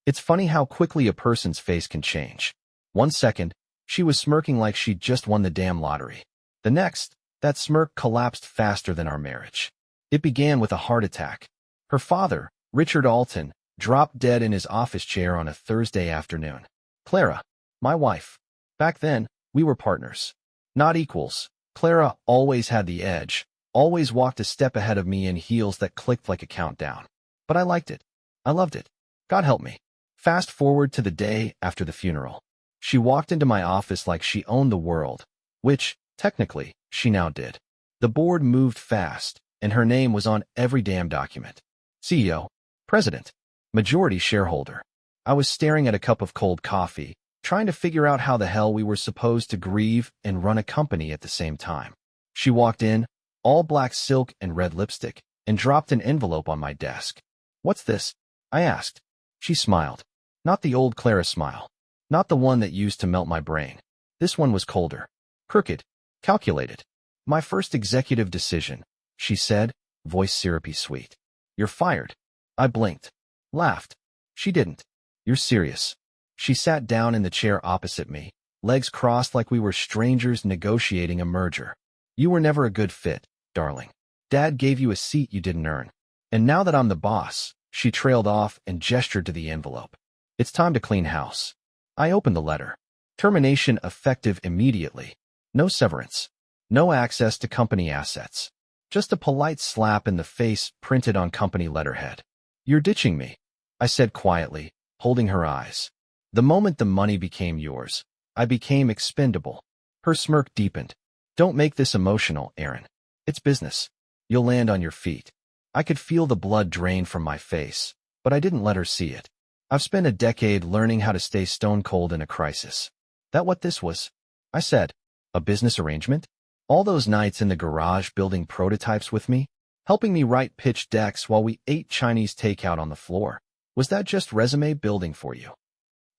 It's funny how quickly a person's face can change. 1 second, she was smirking like she'd just won the damn lottery. The next, that smirk collapsed faster than our marriage. It began with a heart attack. Her father, Richard Alton, dropped dead in his office chair on a Thursday afternoon. Clara, my wife. Back then, we were partners. Not equals. Clara always had the edge, always walked a step ahead of me in heels that clicked like a countdown. But I liked it. I loved it. God help me. Fast forward to the day after the funeral. She walked into my office like she owned the world, which, technically, she now did. The board moved fast, and her name was on every damn document. CEO, President, Majority Shareholder. I was staring at a cup of cold coffee, trying to figure out how the hell we were supposed to grieve and run a company at the same time. She walked in, all black silk and red lipstick, and dropped an envelope on my desk. "What's this?" I asked. She smiled. Not the old Clara smile. Not the one that used to melt my brain. This one was colder. Crooked. Calculated. "My first executive decision," she said, voice syrupy sweet. "You're fired." I blinked. Laughed. She didn't. "You're serious." She sat down in the chair opposite me, legs crossed like we were strangers negotiating a merger. "You were never a good fit, darling. Dad gave you a seat you didn't earn. And now that I'm the boss," she trailed off and gestured to the envelope. "It's time to clean house." I opened the letter. Termination effective immediately. No severance. No access to company assets. Just a polite slap in the face printed on company letterhead. "You're ditching me," I said quietly, holding her eyes. "The moment the money became yours, I became expendable." Her smirk deepened. "Don't make this emotional, Aaron. It's business. You'll land on your feet." I could feel the blood drain from my face, but I didn't let her see it. I've spent a decade learning how to stay stone cold in a crisis. "That what this was?" I said. "A business arrangement? All those nights in the garage building prototypes with me? Helping me write pitch decks while we ate Chinese takeout on the floor? Was that just resume building for you?"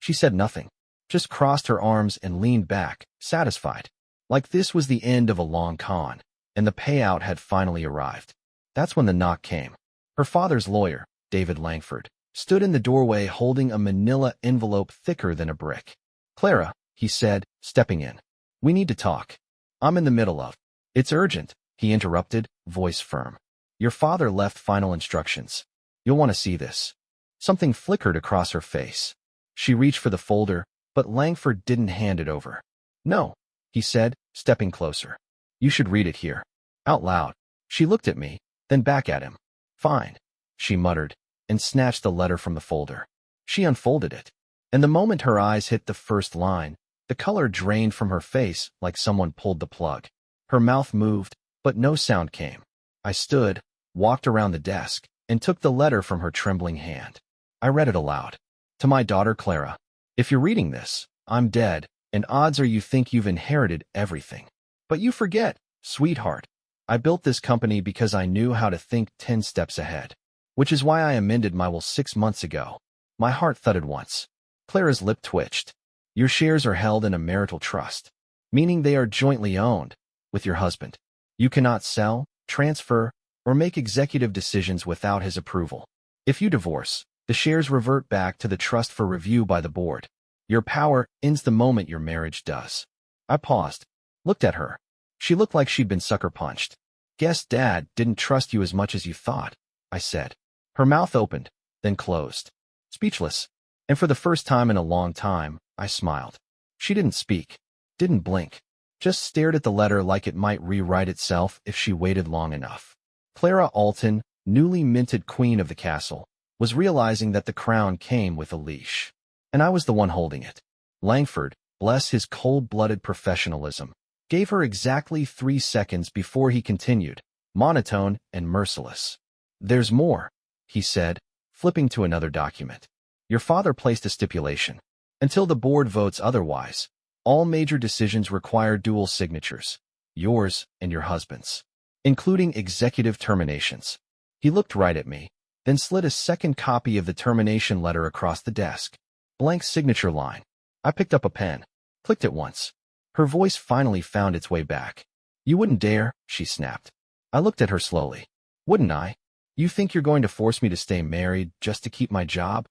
She said nothing, just crossed her arms and leaned back, satisfied. Like this was the end of a long con, and the payout had finally arrived. That's when the knock came. Her father's lawyer, David Langford, stood in the doorway holding a manila envelope thicker than a brick. "Clara," he said, stepping in. "We need to talk." "I'm in the middle of." "It's urgent," he interrupted, voice firm. "Your father left final instructions. You'll want to see this." Something flickered across her face. She reached for the folder, but Langford didn't hand it over. "No," he said, stepping closer. "You should read it here." Out loud. She looked at me, then back at him. "Fine," she muttered, and snatched the letter from the folder. She unfolded it, and the moment her eyes hit the first line, the color drained from her face like someone pulled the plug. Her mouth moved, but no sound came. I stood, walked around the desk, and took the letter from her trembling hand. I read it aloud. "To my daughter Clara, if you're reading this, I'm dead, and odds are you think you've inherited everything. But you forget, sweetheart. I built this company because I knew how to think 10 steps ahead. Which is why I amended my will 6 months ago." My heart thudded once. Clara's lip twitched. "Your shares are held in a marital trust, meaning they are jointly owned, with your husband. You cannot sell, transfer, or make executive decisions without his approval. If you divorce, the shares revert back to the trust for review by the board. Your power ends the moment your marriage does." I paused, looked at her. She looked like she'd been sucker punched. "Guess Dad didn't trust you as much as you thought," I said. Her mouth opened, then closed. Speechless. And for the first time in a long time, I smiled. She didn't speak, didn't blink, just stared at the letter like it might rewrite itself if she waited long enough. Clara Alton, newly minted queen of the castle, was realizing that the crown came with a leash. And I was the one holding it. Langford, bless his cold-blooded professionalism, gave her exactly 3 seconds before he continued, monotone and merciless. "There's more," he said, flipping to another document. "Your father placed a stipulation. Until the board votes otherwise, all major decisions require dual signatures, yours and your husband's, including executive terminations." He looked right at me, then slid a second copy of the termination letter across the desk. Blank signature line. I picked up a pen, clicked it once. Her voice finally found its way back. "You wouldn't dare," she snapped. I looked at her slowly. "Wouldn't I? You think you're going to force me to stay married just to keep my job?"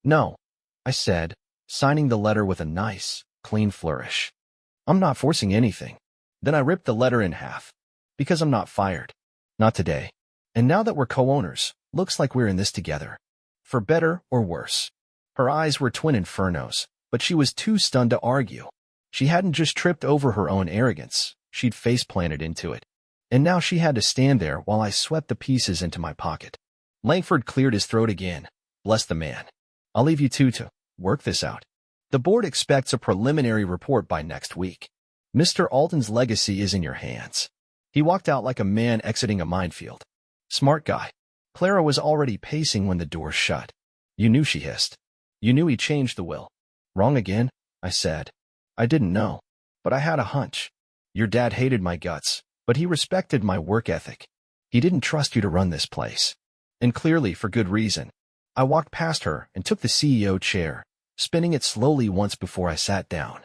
"No," I said, signing the letter with a nice, clean flourish. I'm not forcing anything. Then I ripped the letter in half. Because I'm not fired. Not today. And now that we're co-owners, looks like we're in this together. For better or worse. Her eyes were twin infernos, but she was too stunned to argue. She hadn't just tripped over her own arrogance, she'd face-planted into it. And now she had to stand there while I swept the pieces into my pocket. Langford cleared his throat again. Bless the man. I'll leave you two to work this out. The board expects a preliminary report by next week. Mr. Alton's legacy is in your hands. He walked out like a man exiting a minefield. Smart guy. Clara was already pacing when the door shut. You knew, she hissed. You knew he changed the will. Wrong again, I said. I didn't know, but I had a hunch. Your dad hated my guts, but he respected my work ethic. He didn't trust you to run this place. And clearly for good reason. I walked past her and took the CEO chair, spinning it slowly once before I sat down.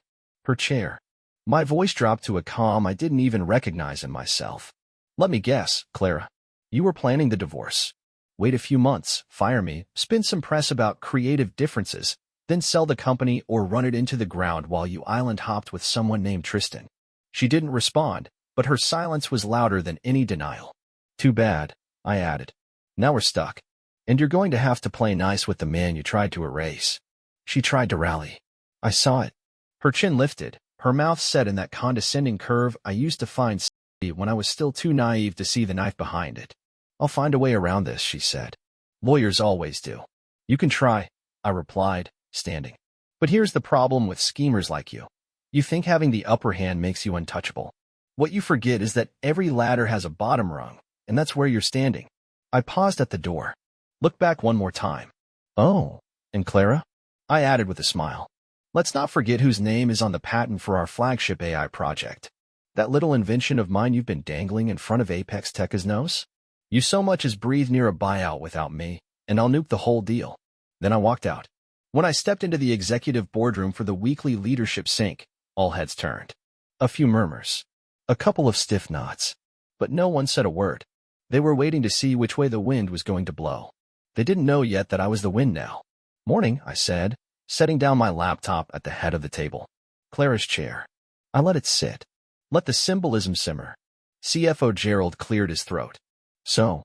Her chair. My voice dropped to a calm I didn't even recognize in myself. Let me guess, Clara. You were planning the divorce. Wait a few months, fire me, spin some press about creative differences, then sell the company or run it into the ground while you island hopped with someone named Tristan. She didn't respond, but her silence was louder than any denial. Too bad, I added. Now we're stuck. And you're going to have to play nice with the man you tried to erase. She tried to rally. I saw it. Her chin lifted, her mouth set in that condescending curve I used to find when I was still too naive to see the knife behind it. I'll find a way around this, she said. Lawyers always do. You can try, I replied, standing. But here's the problem with schemers like you. You think having the upper hand makes you untouchable. What you forget is that every ladder has a bottom rung, and that's where you're standing. I paused at the door. Look back one more time. Oh, and Clara? I added with a smile. Let's not forget whose name is on the patent for our flagship AI project. That little invention of mine you've been dangling in front of Apex Tech's nose? You so much as breathe near a buyout without me, and I'll nuke the whole deal. Then I walked out. When I stepped into the executive boardroom for the weekly leadership sync, all heads turned. A few murmurs. A couple of stiff nods. But no one said a word. They were waiting to see which way the wind was going to blow. They didn't know yet that I was the wind now. Morning, I said, setting down my laptop at the head of the table. Clara's chair. I let it sit. Let the symbolism simmer. CFO Gerald cleared his throat. So,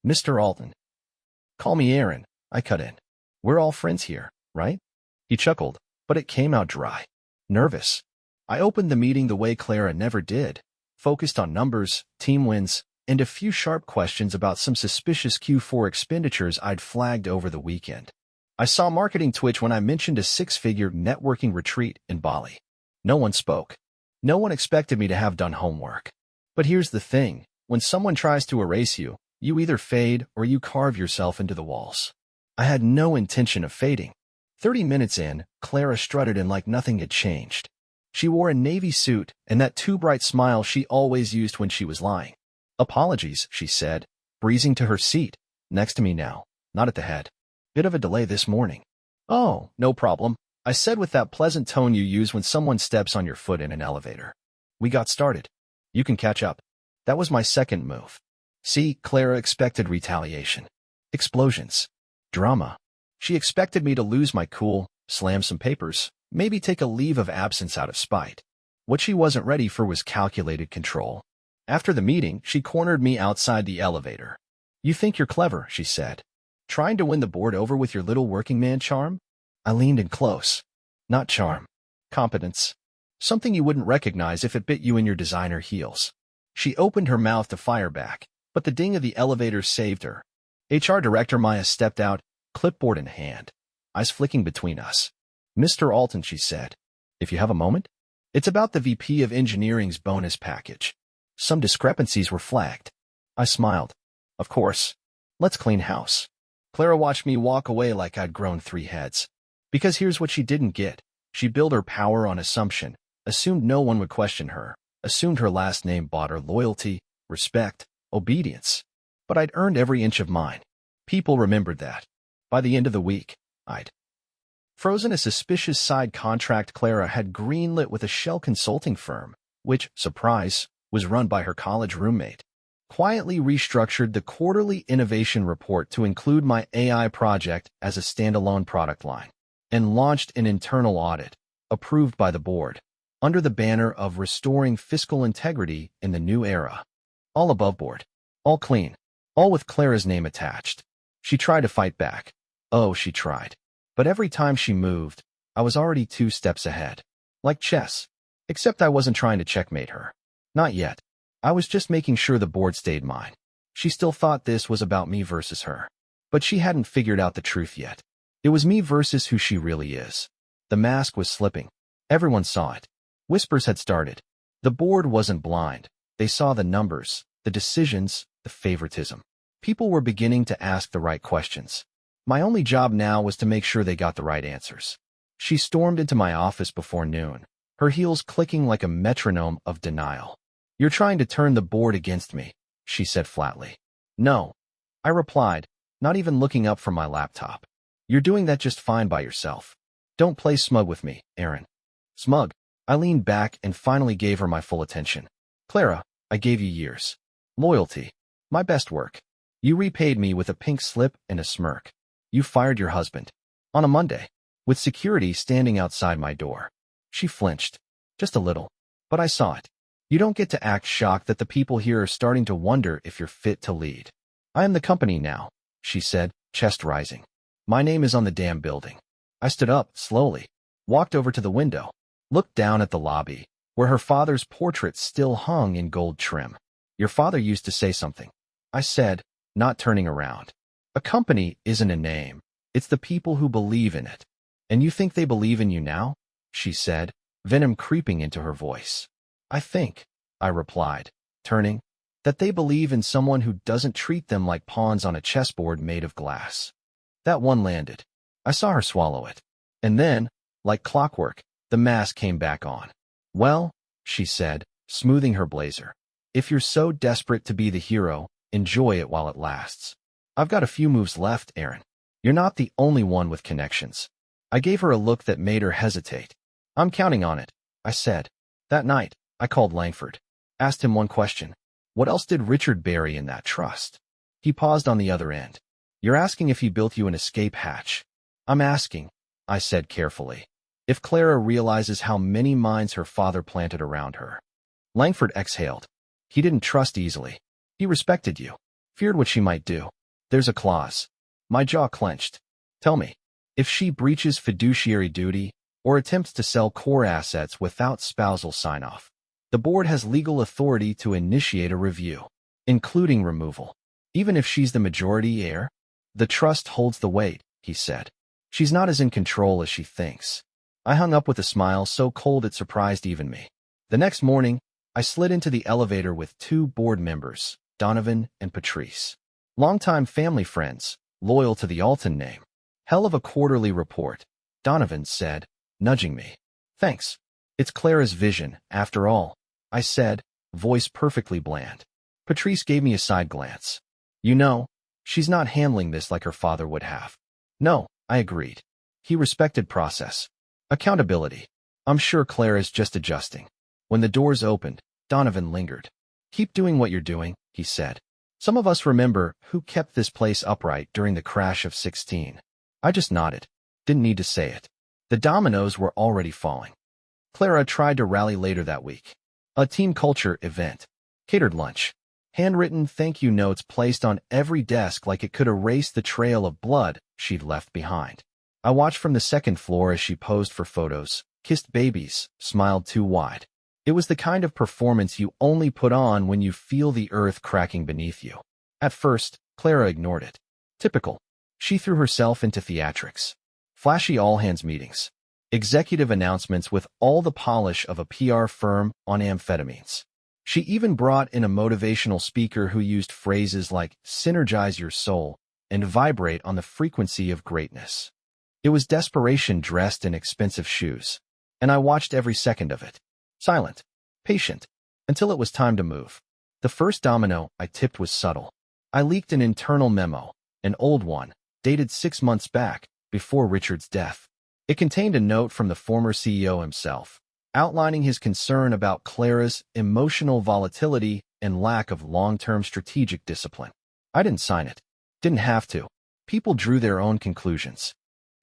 Mr. Alton. Call me Aaron, I cut in. We're all friends here, right? He chuckled, but it came out dry. Nervous. I opened the meeting the way Clara never did, focused on numbers, team wins, and a few sharp questions about some suspicious Q4 expenditures I'd flagged over the weekend. I saw marketing twitch when I mentioned a six-figure networking retreat in Bali. No one spoke. No one expected me to have done homework. But here's the thing. When someone tries to erase you, you either fade or you carve yourself into the walls. I had no intention of fading. 30 minutes in, Clara strutted in like nothing had changed. She wore a navy suit and that too bright smile she always used when she was lying. Apologies, she said, breezing to her seat, next to me now, not at the head. Bit of a delay this morning. Oh, no problem, I said with that pleasant tone you use when someone steps on your foot in an elevator. We got started. You can catch up. That was my second move. See, Clara expected retaliation. Explosions. Drama. She expected me to lose my cool, slam some papers, maybe take a leave of absence out of spite. What she wasn't ready for was calculated control. After the meeting, she cornered me outside the elevator. You think you're clever, she said. Trying to win the board over with your little working man charm? I leaned in close. Not charm. Competence. Something you wouldn't recognize if it bit you in your designer heels. She opened her mouth to fire back, but the ding of the elevator saved her. HR Director Maya stepped out, clipboard in hand, eyes flicking between us. Mr. Alton, she said, if you have a moment? It's about the VP of Engineering's bonus package. Some discrepancies were flagged. I smiled. Of course. Let's clean house. Clara watched me walk away like I'd grown 3 heads. Because here's what she didn't get. She built her power on assumption, assumed no one would question her, assumed her last name bought her loyalty, respect, obedience. But I'd earned every inch of mine. People remembered that. By the end of the week, I'd frozen a suspicious side contract Clara had greenlit with a shell consulting firm, which, surprise, was run by her college roommate. quietly restructured the quarterly innovation report to include my AI project as a standalone product line, and launched an internal audit, approved by the board, under the banner of restoring fiscal integrity in the new era. All above board. All clean. All with Clara's name attached. She tried to fight back. Oh, she tried. But every time she moved, I was already 2 steps ahead. Like chess. Except I wasn't trying to checkmate her. Not yet. I was just making sure the board stayed mine. She still thought this was about me versus her. But she hadn't figured out the truth yet. It was me versus who she really is. The mask was slipping. Everyone saw it. Whispers had started. The board wasn't blind. They saw the numbers, the decisions, the favoritism. People were beginning to ask the right questions. My only job now was to make sure they got the right answers. She stormed into my office before noon, her heels clicking like a metronome of denial. "You're trying to turn the board against me," she said flatly. "No," I replied, not even looking up from my laptop. "You're doing that just fine by yourself. Don't play smug with me, Erin." Smug? I leaned back and finally gave her my full attention. "Clara, I gave you years. Loyalty. My best work. You repaid me with a pink slip and a smirk. You fired your husband. On a Monday. With security standing outside my door." She flinched. Just a little. But I saw it. "You don't get to act shocked that the people here are starting to wonder if you're fit to lead." "I am the company now," she said, chest rising. "My name is on the damn building." I stood up, slowly, walked over to the window, looked down at the lobby, where her father's portrait still hung in gold trim. "Your father used to say something," I said, not turning around. "A company isn't a name. It's the people who believe in it. And you think they believe in you now?" she said, venom creeping into her voice. "I think," I replied, turning, "that they believe in someone who doesn't treat them like pawns on a chessboard made of glass." That one landed. I saw her swallow it. And then, like clockwork, the mask came back on. "Well," she said, smoothing her blazer, "if you're so desperate to be the hero, enjoy it while it lasts. I've got a few moves left, Erin. You're not the only one with connections." I gave her a look that made her hesitate. "I'm counting on it," I said. That night, I called Langford. Asked him one question. What else did Richard bury in that trust? He paused on the other end. "You're asking if he built you an escape hatch." "I'm asking," I said carefully, "if Clara realizes how many mines her father planted around her." Langford exhaled. He didn't trust easily. He respected you. Feared what she might do. "There's a clause." My jaw clenched. "Tell me. If she breaches fiduciary duty or attempts to sell core assets without spousal sign-off, the board has legal authority to initiate a review, including removal. Even if she's the majority heir, the trust holds the weight," he said. "She's not as in control as she thinks." I hung up with a smile so cold it surprised even me. The next morning, I slid into the elevator with 2 board members, Donovan and Patrice. Longtime family friends, loyal to the Alton name. "Hell of a quarterly report," Donovan said, nudging me. "Thanks. It's Clara's vision, after all," I said, voice perfectly bland. Patrice gave me a side glance. "You know, she's not handling this like her father would have." "No," I agreed. He respected process. Accountability. "I'm sure Clara's just adjusting." When the doors opened, Donovan lingered. "Keep doing what you're doing," he said. "Some of us remember who kept this place upright during the crash of '16. I just nodded. Didn't need to say it. The dominoes were already falling. Clara tried to rally later that week. A team culture event. Catered lunch. Handwritten thank you notes placed on every desk like it could erase the trail of blood she'd left behind. I watched from the second floor as she posed for photos, kissed babies, smiled too wide. It was the kind of performance you only put on when you feel the earth cracking beneath you. At first, Clara ignored it. Typical. She threw herself into theatrics. Flashy all-hands meetings. Executive announcements with all the polish of a PR firm on amphetamines. She even brought in a motivational speaker who used phrases like synergize your soul and vibrate on the frequency of greatness. It was desperation dressed in expensive shoes, and I watched every second of it. Silent, patient, until it was time to move. The first domino I tipped was subtle. I leaked an internal memo, an old one, dated 6 months back, before Richard's death. It contained a note from the former CEO himself, outlining his concern about Clara's emotional volatility and lack of long-term strategic discipline. I didn't sign it. Didn't have to. People drew their own conclusions.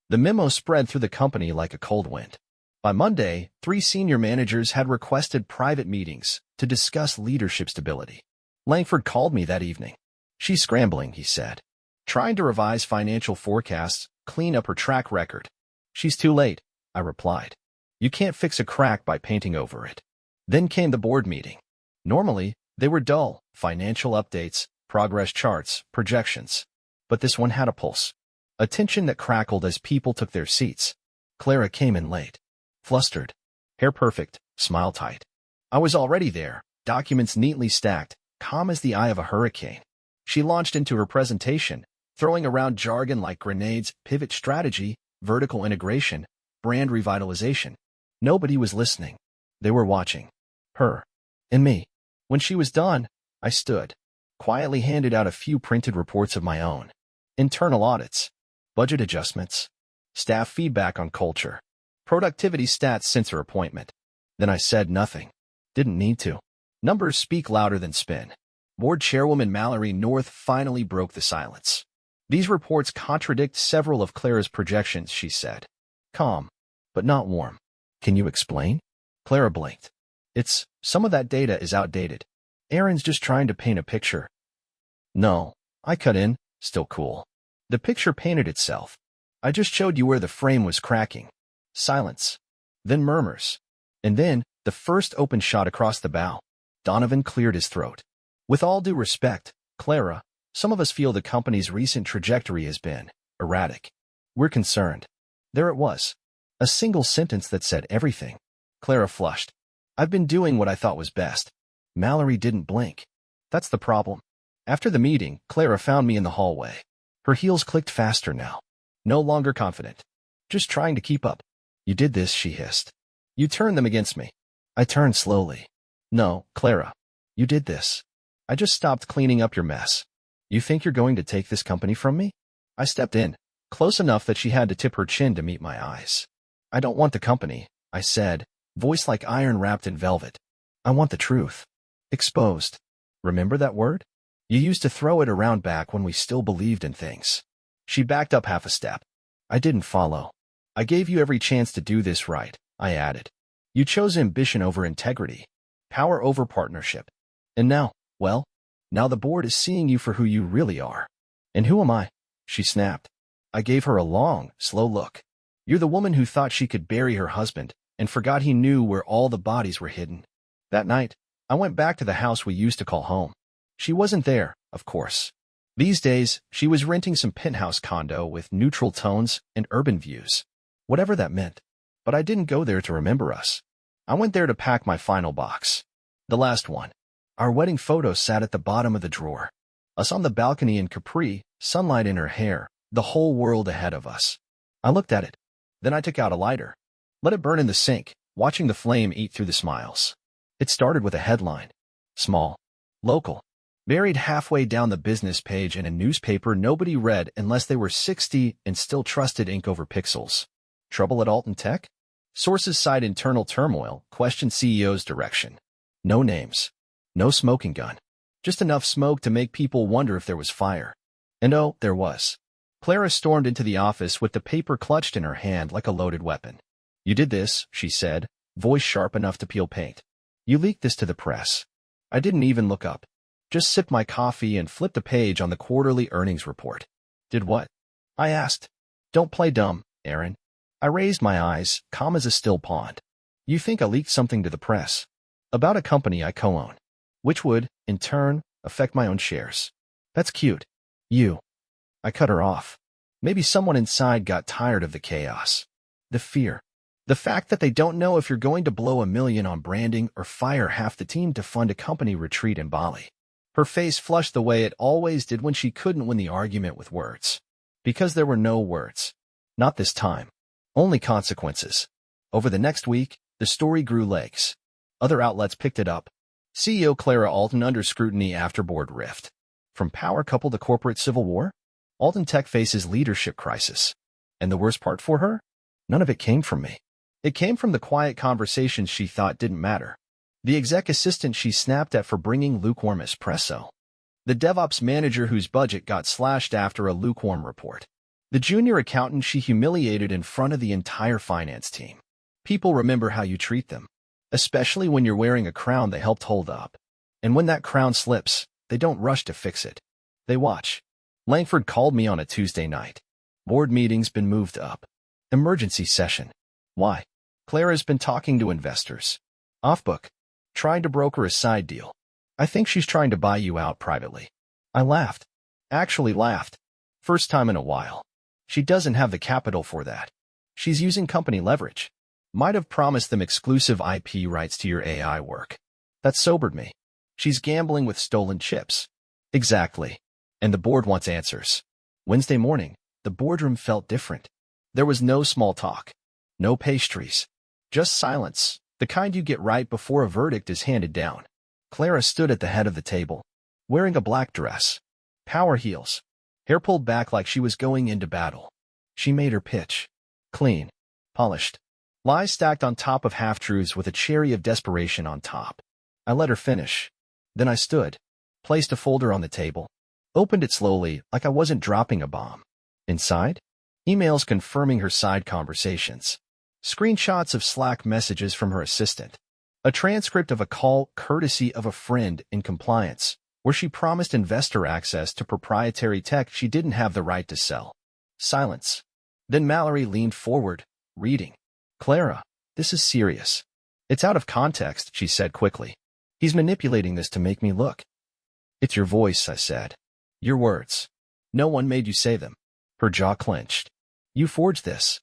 The memo spread through the company like a cold wind. By Monday, 3 senior managers had requested private meetings to discuss leadership stability. Langford called me that evening. "She's scrambling," he said. "Trying to revise financial forecasts, clean up her track record." "She's too late," I replied. "You can't fix a crack by painting over it." Then came the board meeting. Normally, they were dull: financial updates, progress charts, projections. But this one had a pulse. A tension that crackled as people took their seats. Clara came in late. Flustered. Hair perfect, smile tight. I was already there, documents neatly stacked, calm as the eye of a hurricane. She launched into her presentation, throwing around jargon like grenades, pivot strategy, vertical integration, brand revitalization. Nobody was listening. They were watching. Her. And me. When she was done, I stood, quietly handed out a few printed reports of my own. Internal audits, budget adjustments, staff feedback on culture, productivity stats since her appointment. Then I said nothing. Didn't need to. Numbers speak louder than spin. Board Chairwoman Mallory North finally broke the silence. "These reports contradict several of Clara's projections," she said. Calm, but not warm. "Can you explain?" Clara blinked. Some of that data is outdated. Aaron's just trying to paint a picture." "No," I cut in, still cool. "The picture painted itself. I just showed you where the frame was cracking." Silence. Then murmurs. And then, the first open shot across the bow. Donovan cleared his throat. "With all due respect, Clara, some of us feel the company's recent trajectory has been erratic. We're concerned." There it was. A single sentence that said everything. Clara flushed. "I've been doing what I thought was best." Mallory didn't blink. "That's the problem." After the meeting, Clara found me in the hallway. Her heels clicked faster now. No longer confident. Just trying to keep up. "You did this," she hissed. "You turned them against me." I turned slowly. "No, Clara. You did this. I just stopped cleaning up your mess. You think you're going to take this company from me?" I stepped in, close enough that she had to tip her chin to meet my eyes. "I don't want the company," I said, voice like iron wrapped in velvet. "I want the truth. Exposed. Remember that word? You used to throw it around back when we still believed in things." She backed up half a step. "I didn't follow. I gave you every chance to do this right," I added. "You chose ambition over integrity, power over partnership. And now, well, now the board is seeing you for who you really are." "And who am I?" she snapped. I gave her a long, slow look. "You're the woman who thought she could bury her husband and forgot he knew where all the bodies were hidden." That night, I went back to the house we used to call home. She wasn't there, of course. These days, she was renting some penthouse condo with neutral tones and urban views. Whatever that meant. But I didn't go there to remember us. I went there to pack my final box. The last one. Our wedding photo sat at the bottom of the drawer. Us on the balcony in Capri, sunlight in her hair, the whole world ahead of us. I looked at it. Then I took out a lighter. Let it burn in the sink, watching the flame eat through the smiles. It started with a headline. Small. Local. Buried halfway down the business page in a newspaper nobody read unless they were 60 and still trusted ink over pixels. Trouble at Alton Tech? Sources cite internal turmoil, question CEO's direction. No names. No smoking gun. Just enough smoke to make people wonder if there was fire. And oh, there was. Clara stormed into the office with the paper clutched in her hand like a loaded weapon. "You did this," she said, voice sharp enough to peel paint. "You leaked this to the press." I didn't even look up. Just sipped my coffee and flipped a page on the quarterly earnings report. "Did what?" I asked. "Don't play dumb, Aaron." I raised my eyes, calm as a still pond. "You think I leaked something to the press? About a company I co-own. Which would, in turn, affect my own shares. That's cute. You." I cut her off. Maybe someone inside got tired of the chaos. The fear. The fact that they don't know if you're going to blow $1 million on branding or fire half the team to fund a company retreat in Bali. Her face flushed the way it always did when she couldn't win the argument with words. Because there were no words. Not this time. Only consequences. Over the next week, the story grew legs. Other outlets picked it up. CEO Clara Alton under scrutiny after board rift. From power couple to corporate civil war? Alton Tech faces leadership crisis. And the worst part for her? None of it came from me. It came from the quiet conversations she thought didn't matter. The exec assistant she snapped at for bringing lukewarm espresso. The DevOps manager whose budget got slashed after a lukewarm report. The junior accountant she humiliated in front of the entire finance team. People remember how you treat them, especially when you're wearing a crown they helped hold up. And when that crown slips, they don't rush to fix it. They watch. Langford called me on a Tuesday night. Board meeting's been moved up. Emergency session. Why? Clara's been talking to investors. Off-book. Trying to broker a side deal. I think she's trying to buy you out privately. I laughed. Actually laughed. First time in a while. She doesn't have the capital for that. She's using company leverage. Might have promised them exclusive IP rights to your AI work. That sobered me. She's gambling with stolen chips. Exactly. And the board wants answers. Wednesday morning, the boardroom felt different. There was no small talk. No pastries. Just silence, the kind you get right before a verdict is handed down. Clara stood at the head of the table, wearing a black dress. Power heels. Hair pulled back like she was going into battle. She made her pitch. Clean. Polished. Lies stacked on top of half-truths with a cherry of desperation on top. I let her finish. Then I stood, placed a folder on the table, opened it slowly like I wasn't dropping a bomb. Inside? Emails confirming her side conversations. Screenshots of Slack messages from her assistant. A transcript of a call courtesy of a friend in compliance, where she promised investor access to proprietary tech she didn't have the right to sell. Silence. Then Mallory leaned forward, reading. Clara, this is serious. It's out of context, she said quickly. He's manipulating this to make me look. It's your voice, I said. Your words. No one made you say them. Her jaw clenched. You forged this.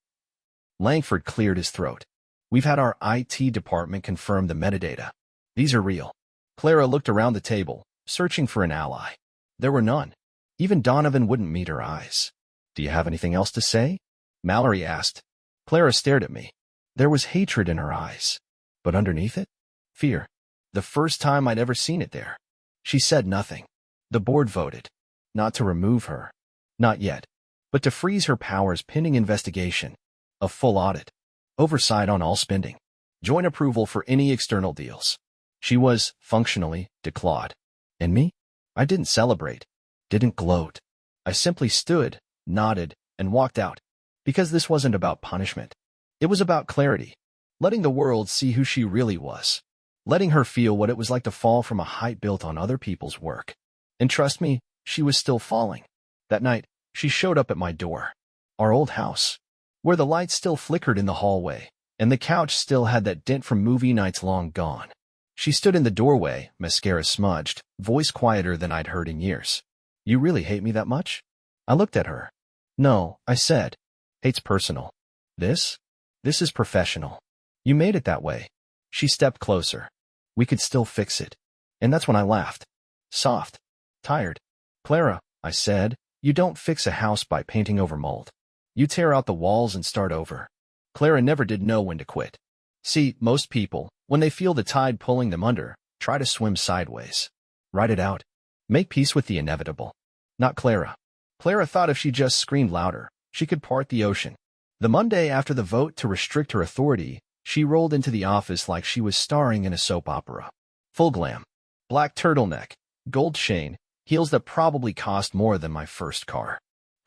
Langford cleared his throat. We've had our IT department confirm the metadata. These are real. Clara looked around the table, searching for an ally. There were none. Even Donovan wouldn't meet her eyes. Do you have anything else to say? Mallory asked. Clara stared at me. There was hatred in her eyes. But underneath it? Fear. The first time I'd ever seen it there. She said nothing. The board voted. Not to remove her. Not yet. But to freeze her powers pending investigation. A full audit. Oversight on all spending. Joint approval for any external deals. She was, functionally, declawed. And me? I didn't celebrate. Didn't gloat. I simply stood, nodded, and walked out. Because this wasn't about punishment. It was about clarity. Letting the world see who she really was. Letting her feel what it was like to fall from a height built on other people's work. And trust me, she was still falling. That night, she showed up at my door. Our old house. Where the lights still flickered in the hallway, and the couch still had that dent from movie nights long gone. She stood in the doorway, mascara smudged, voice quieter than I'd heard in years. You really hate me that much? I looked at her. No, I said. Hate's personal. This is professional. You made it that way. She stepped closer. We could still fix it. And that's when I laughed. Soft. Tired. Clara, I said, you don't fix a house by painting over mold. You tear out the walls and start over. Clara never did know when to quit. See, most people, when they feel the tide pulling them under, try to swim sideways. Ride it out. Make peace with the inevitable. Not Clara. Clara thought if she just screamed louder, she could part the ocean. The Monday after the vote to restrict her authority, she rolled into the office like she was starring in a soap opera. Full glam. Black turtleneck, gold chain, heels that probably cost more than my first car.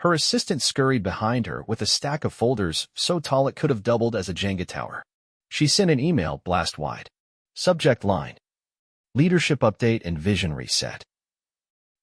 Her assistant scurried behind her with a stack of folders so tall it could have doubled as a Jenga tower. She sent an email blast wide. Subject line. Leadership update and vision reset.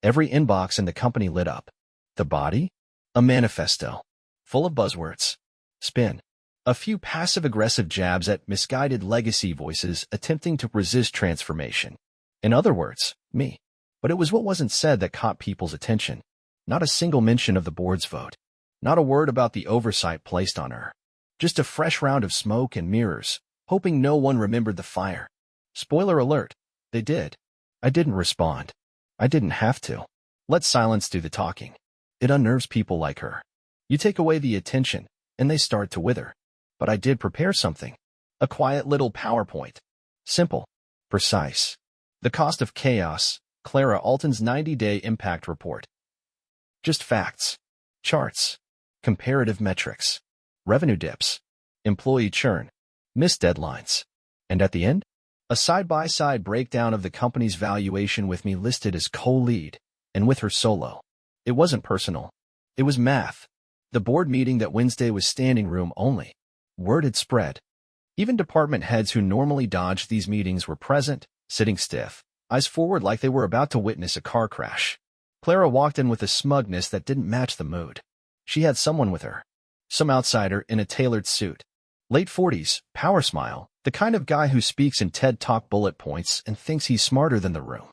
Every inbox in the company lit up. The body? A manifesto. Full of buzzwords. Spin. A few passive-aggressive jabs at misguided legacy voices attempting to resist transformation. In other words, me. But it was what wasn't said that caught people's attention. Not a single mention of the board's vote. Not a word about the oversight placed on her. Just a fresh round of smoke and mirrors, hoping no one remembered the fire. Spoiler alert, they did. I didn't respond. I didn't have to. Let silence do the talking. It unnerves people like her. You take away the attention, and they start to wither. But I did prepare something. A quiet little PowerPoint. Simple. Precise. The cost of chaos, Clara Alton's 90-day impact report. Just facts. Charts. Comparative metrics. Revenue dips. Employee churn. Missed deadlines. And at the end? A side-by-side breakdown of the company's valuation with me listed as co-lead, and with her solo. It wasn't personal. It was math. The board meeting that Wednesday was standing room only. Word had spread. Even department heads who normally dodged these meetings were present, sitting stiff, eyes forward like they were about to witness a car crash. Clara walked in with a smugness that didn't match the mood. She had someone with her. Some outsider in a tailored suit. Late 40s, power smile, the kind of guy who speaks in TED Talk bullet points and thinks he's smarter than the room.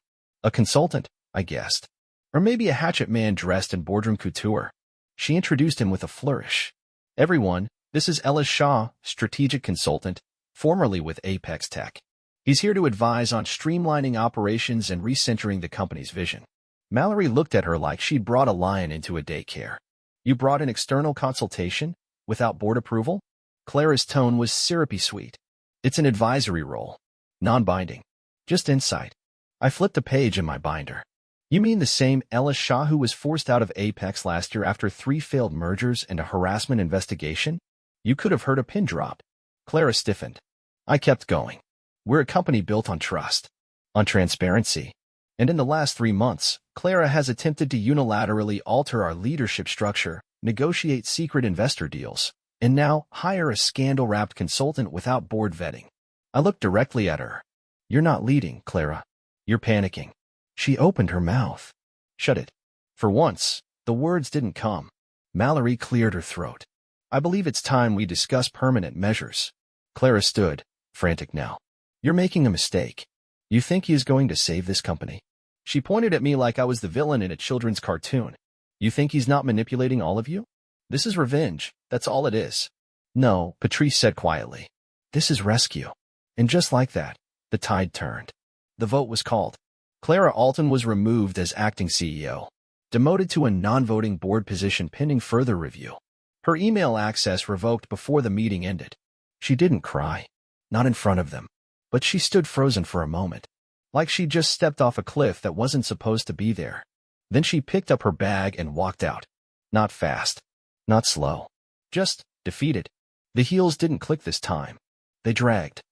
A consultant, I guessed. Or maybe a hatchet man dressed in boardroom couture. She introduced him with a flourish. Everyone, this is Ellis Shaw, strategic consultant, formerly with Apex Tech. He's here to advise on streamlining operations and recentering the company's vision. Mallory looked at her like she'd brought a lion into a daycare. You brought an external consultation? Without board approval? Clara's tone was syrupy sweet. It's an advisory role. Non-binding. Just insight. I flipped a page in my binder. You mean the same Ellis Shaw who was forced out of Apex last year after 3 failed mergers and a harassment investigation? You could have heard a pin drop. Clara stiffened. I kept going. We're a company built on trust. On transparency. And in the last 3 months, Clara has attempted to unilaterally alter our leadership structure, negotiate secret investor deals, and now hire a scandal-wrapped consultant without board vetting. I looked directly at her. You're not leading, Clara. You're panicking. She opened her mouth. Shut it. For once, the words didn't come. Mallory cleared her throat. I believe it's time we discuss permanent measures. Clara stood, frantic now. You're making a mistake. You think he is going to save this company? She pointed at me like I was the villain in a children's cartoon. You think he's not manipulating all of you? This is revenge. That's all it is. No, Patrice said quietly. This is rescue. And just like that, the tide turned. The vote was called. Clara Alton was removed as acting CEO, demoted to a non-voting board position pending further review. Her email access revoked before the meeting ended. She didn't cry. Not in front of them. But she stood frozen for a moment, like she'd just stepped off a cliff that wasn't supposed to be there. Then she picked up her bag and walked out. Not fast. Not slow. Just defeated. The heels didn't click this time. They dragged.